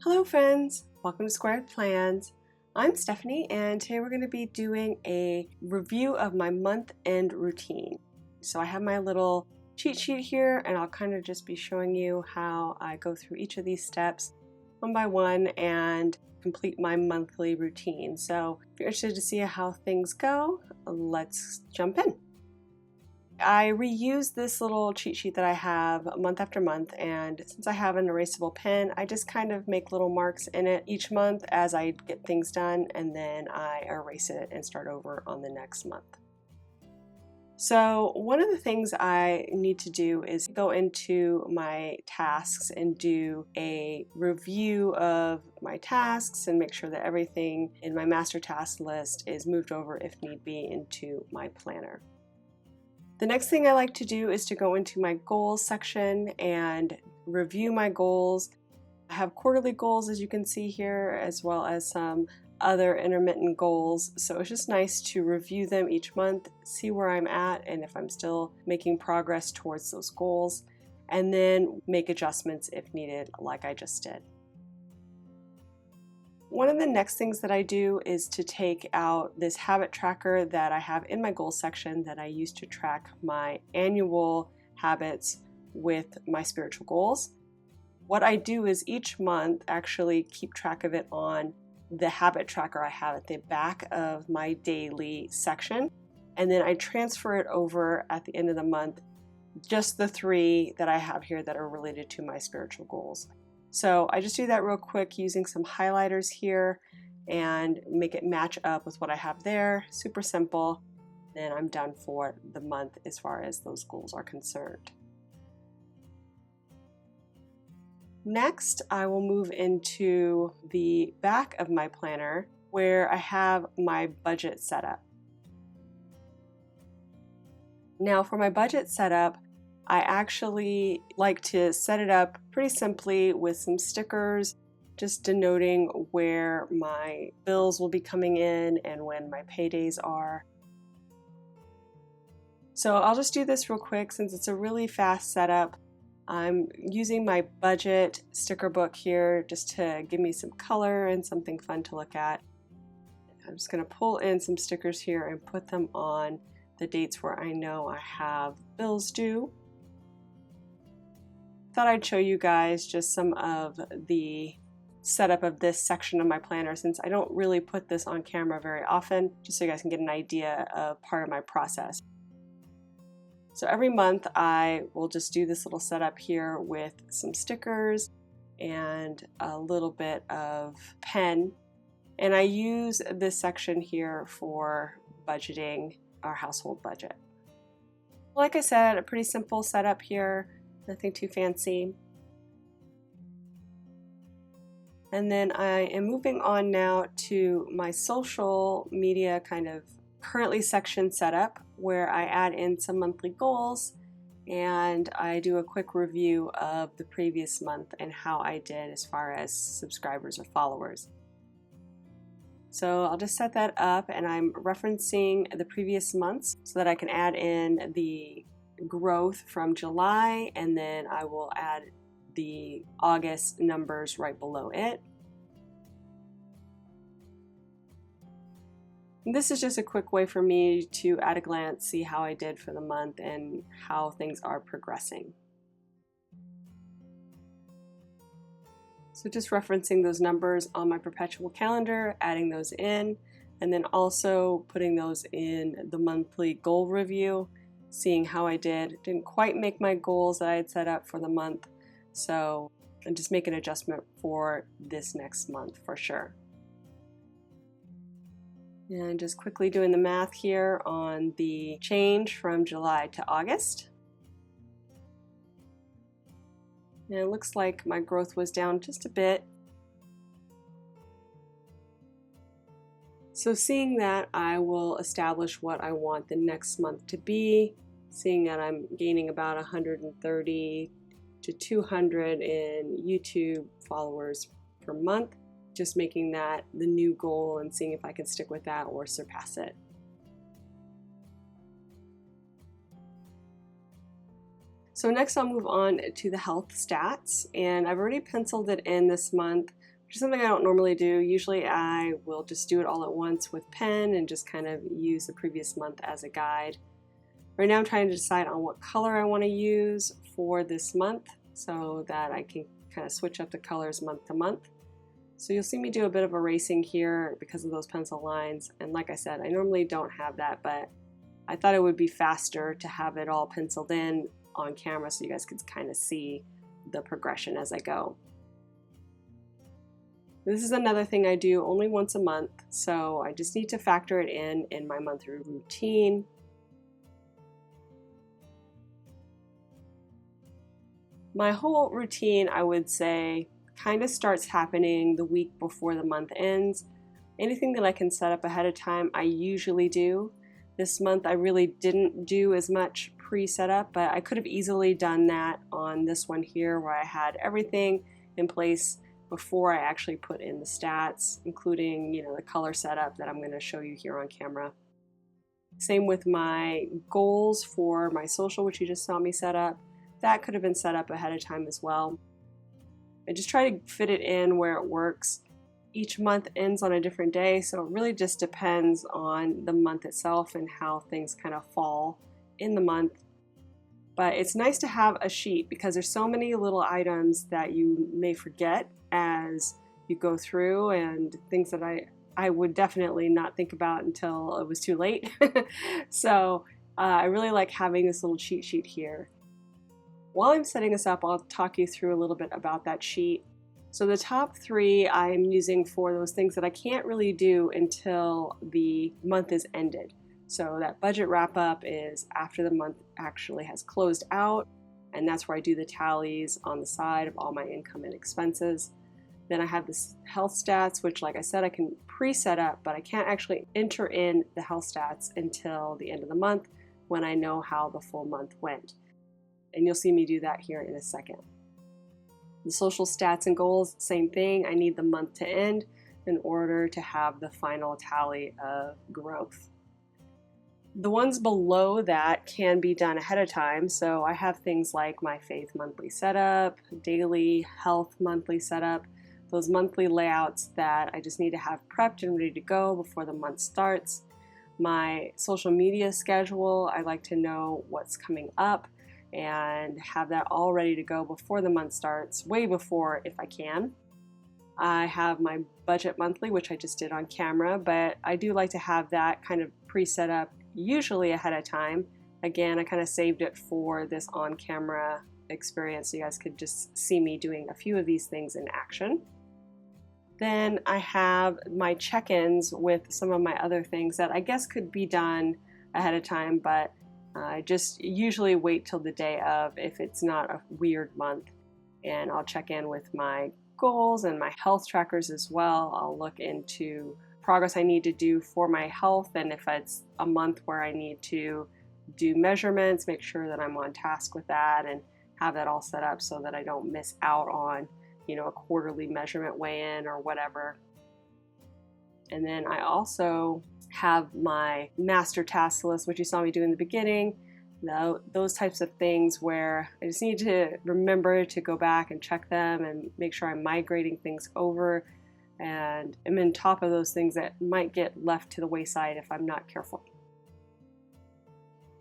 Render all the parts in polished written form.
Hello friends, welcome to Squared Plans. I'm Stephanie and today we're going to be doing a review of my month-end routine. So I have my little cheat sheet here and I'll kind of just be showing you how I go through each of these steps one by one and complete my monthly routine. So if you're interested to see how things go, let's jump in. I reuse this little cheat sheet that I have month after month, and since I have an erasable pen, I just kind of make little marks in it each month as I get things done, and then I erase it and start over on the next month. So one of the things I need to do is go into my tasks and do a review of my tasks and make sure that everything in my master task list is moved over if need be into my planner. The next thing I like to do is to go into my goals section and review my goals. I have quarterly goals, as you can see here, as well as some other intermittent goals. So it's just nice to review them each month, see where I'm at and if I'm still making progress towards those goals, and then make adjustments if needed, like I just did. One of the next things that I do is to take out this habit tracker that I have in my goals section that I use to track my annual habits with my spiritual goals. What I do is each month actually keep track of it on the habit tracker I have at the back of my daily section, and then I transfer it over at the end of the month, just the 3 that I have here that are related to my spiritual goals. So I just do that real quick using some highlighters here and make it match up with what I have there. Super simple. Then I'm done for the month as far as those goals are concerned. Next, I will move into the back of my planner where I have my budget set up. Now for my budget setup, I actually like to set it up pretty simply with some stickers, just denoting where my bills will be coming in and when my paydays are. So I'll just do this real quick since it's a really fast setup. I'm using my budget sticker book here just to give me some color and something fun to look at. I'm just going to pull in some stickers here and put them on the dates where I know I have bills due. Thought I'd show you guys just some of the setup of this section of my planner since I don't really put this on camera very often, just so you guys can get an idea of part of my process. So every month I will just do this little setup here with some stickers and a little bit of pen, and I use this section here for budgeting our household budget. Like I said, a pretty simple setup here. Nothing too fancy. And then I am moving on now to my social media kind of currently section setup where I add in some monthly goals and I do a quick review of the previous month and how I did as far as subscribers or followers. So I'll just set that up and I'm referencing the previous months so that I can add in the growth from July, and then I will add the August numbers right below it. And this is just a quick way for me to at a glance see how I did for the month and how things are progressing. So just referencing those numbers on my perpetual calendar, adding those in, and then also putting those in the monthly goal review, seeing how I did. Didn't quite make my goals that I had set up for the month, so I'm just making an adjustment for this next month for sure. And just quickly doing the math here on the change from July to August. And it looks like my growth was down just a bit. So seeing that, I will establish what I want the next month to be, seeing that I'm gaining about 130 to 200 in YouTube followers per month, just making that the new goal and seeing if I can stick with that or surpass it. So next I'll move on to the health stats, and I've already penciled it in this month which is something I don't normally do. Usually I will just do it all at once with pen and just kind of use the previous month as a guide. Right now I'm trying to decide on what color I want to use for this month so that I can kind of switch up the colors month to month. So you'll see me do a bit of erasing here because of those pencil lines, and like I said, I normally don't have that, but I thought it would be faster to have it all penciled in on camera so you guys could kind of see the progression as I go. This is another thing I do only once a month, so I just need to factor it in my monthly routine. My whole routine, I would say, kind of starts happening the week before the month ends. Anything that I can set up ahead of time, I usually do. This month I really didn't do as much pre-setup, but I could have easily done that on this one here where I had everything in place before I actually put in the stats, including, the color setup that I'm going to show you here on camera. Same with my goals for my social, which you just saw me set up. That could have been set up ahead of time as well. I just try to fit it in where it works. Each month ends on a different day, so it really just depends on the month itself and how things kind of fall in the month. But it's nice to have a sheet because there's so many little items that you may forget as you go through, and things that I would definitely not think about until it was too late. So I really like having this little cheat sheet here. While I'm setting this up, I'll talk you through a little bit about that sheet. So the top 3 I'm using for those things that I can't really do until the month is ended. So that budget wrap up is after the month actually has closed out, and that's where I do the tallies on the side of all my income and expenses. Then I have this health stats, which, like I said, I can pre-set up, but I can't actually enter in the health stats until the end of the month when I know how the full month went. And you'll see me do that here in a second. The social stats and goals, same thing. I need the month to end in order to have the final tally of growth. The ones below that can be done ahead of time. So I have things like my faith monthly setup, daily health monthly setup, those monthly layouts that I just need to have prepped and ready to go before the month starts. My social media schedule, I like to know what's coming up and have that all ready to go before the month starts, way before if I can. I have my budget monthly, which I just did on camera, but I do like to have that kind of pre-set up usually ahead of time. Again, I kind of saved it for this on-camera experience so you guys could just see me doing a few of these things in action. Then I have my check-ins with some of my other things that I guess could be done ahead of time, but I just usually wait till the day of if it's not a weird month, and I'll check in with my goals and my health trackers as well. I'll look into progress I need to do for my health, and if it's a month where I need to do measurements, make sure that I'm on task with that and have that all set up so that I don't miss out on, a quarterly measurement weigh-in or whatever. And then I also have my master task list, which you saw me do in the beginning. Those types of things where I just need to remember to go back and check them and make sure I'm migrating things over, and I'm on top of those things that might get left to the wayside if I'm not careful.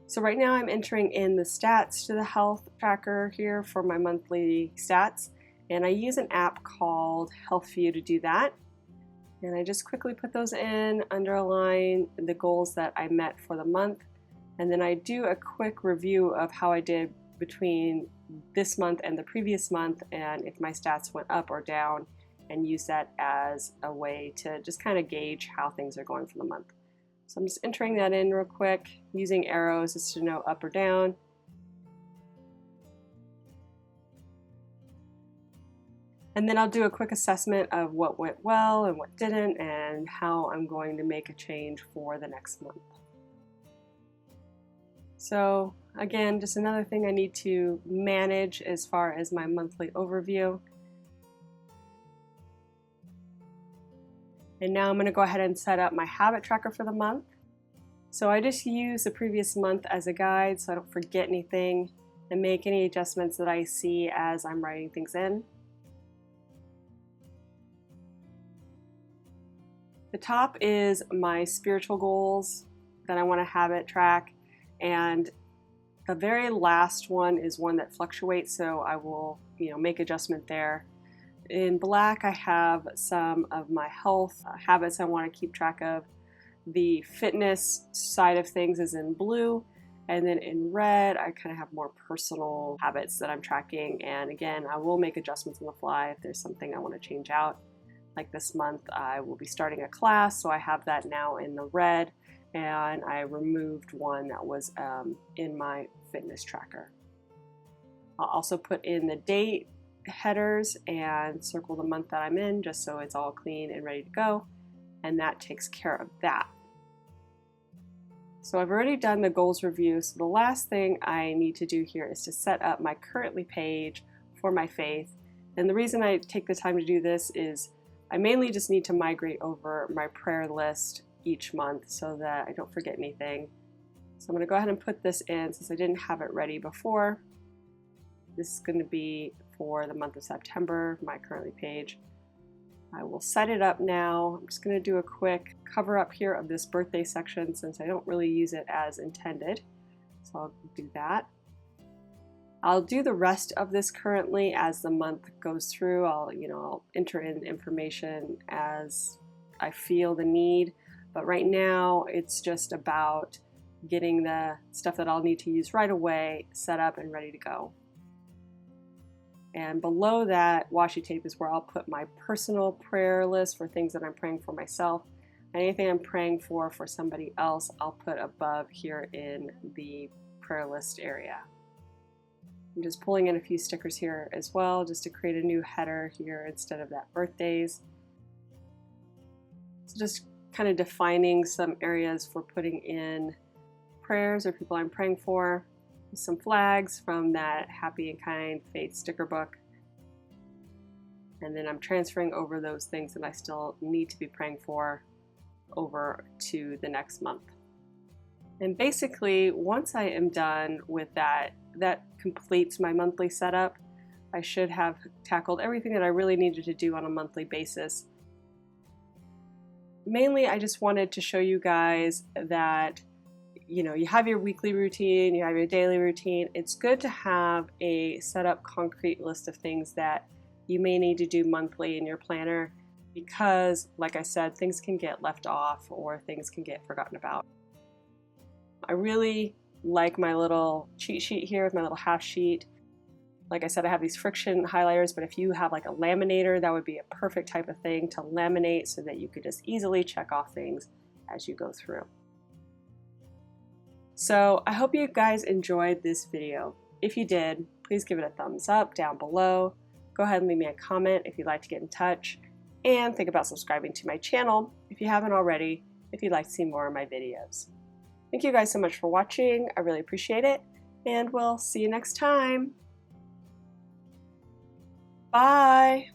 So right now I'm entering in the stats to the health tracker here for my monthly stats, and I use an app called Health View to do that. And I just quickly put those in, underline the goals that I met for the month, and then I do a quick review of how I did between this month and the previous month, and if my stats went up or down, and use that as a way to just kind of gauge how things are going for the month. So I'm just entering that in real quick, using arrows just to know up or down. And then I'll do a quick assessment of what went well and what didn't, and how I'm going to make a change for the next month. So again, just another thing I need to manage as far as my monthly overview. And now I'm going to go ahead and set up my habit tracker for the month. So I just use the previous month as a guide so I don't forget anything, and make any adjustments that I see as I'm writing things in. The top is my spiritual goals that I want to habit track, and the very last one is one that fluctuates, so I will, make adjustment there. In black, I have some of my health habits I want to keep track of. The fitness side of things is in blue, and then in red, I kind of have more personal habits that I'm tracking. And again, I will make adjustments on the fly if there's something I want to change out. Like this month, I will be starting a class, so I have that now in the red, and I removed one that was in my fitness tracker. I'll also put in the date headers and circle the month that I'm in, just so it's all clean and ready to go, and that takes care of that. So I've already done the goals review, so the last thing I need to do here is to set up my currently page for my faith. And the reason I take the time to do this is I mainly just need to migrate over my prayer list each month so that I don't forget anything. So I'm going to go ahead and put this in since I didn't have it ready before. This is going to be for the month of September, my currently page. I will set it up now. I'm just going to do a quick cover up here of this birthday section since I don't really use it as intended. So I'll do that. I'll do the rest of this currently as the month goes through. I'll enter in information as I feel the need. But right now it's just about getting the stuff that I'll need to use right away set up and ready to go. And below that washi tape is where I'll put my personal prayer list for things that I'm praying for myself. Anything I'm praying for somebody else, I'll put above here in the prayer list area. I'm just pulling in a few stickers here as well, just to create a new header here instead of that birthdays. So just kind of defining some areas for putting in prayers or people I'm praying for. Some flags from that Happy and Kind Faith sticker book. And then I'm transferring over those things that I still need to be praying for over to the next month. And basically, once I am done with that completes my monthly setup. I should have tackled everything that I really needed to do on a monthly basis. Mainly, I just wanted to show you guys that you have your weekly routine, you have your daily routine. It's good to have a set up concrete list of things that you may need to do monthly in your planner because, like I said, things can get left off or things can get forgotten about. I really like my little cheat sheet here with my little half sheet. Like I said, I have these friction highlighters, but if you have like a laminator, that would be a perfect type of thing to laminate so that you could just easily check off things as you go through. So I hope you guys enjoyed this video. If you did, please give it a thumbs up down below. Go ahead and leave me a comment if you'd like to get in touch. And think about subscribing to my channel if you haven't already, if you'd like to see more of my videos. Thank you guys so much for watching. I really appreciate it. And we'll see you next time. Bye.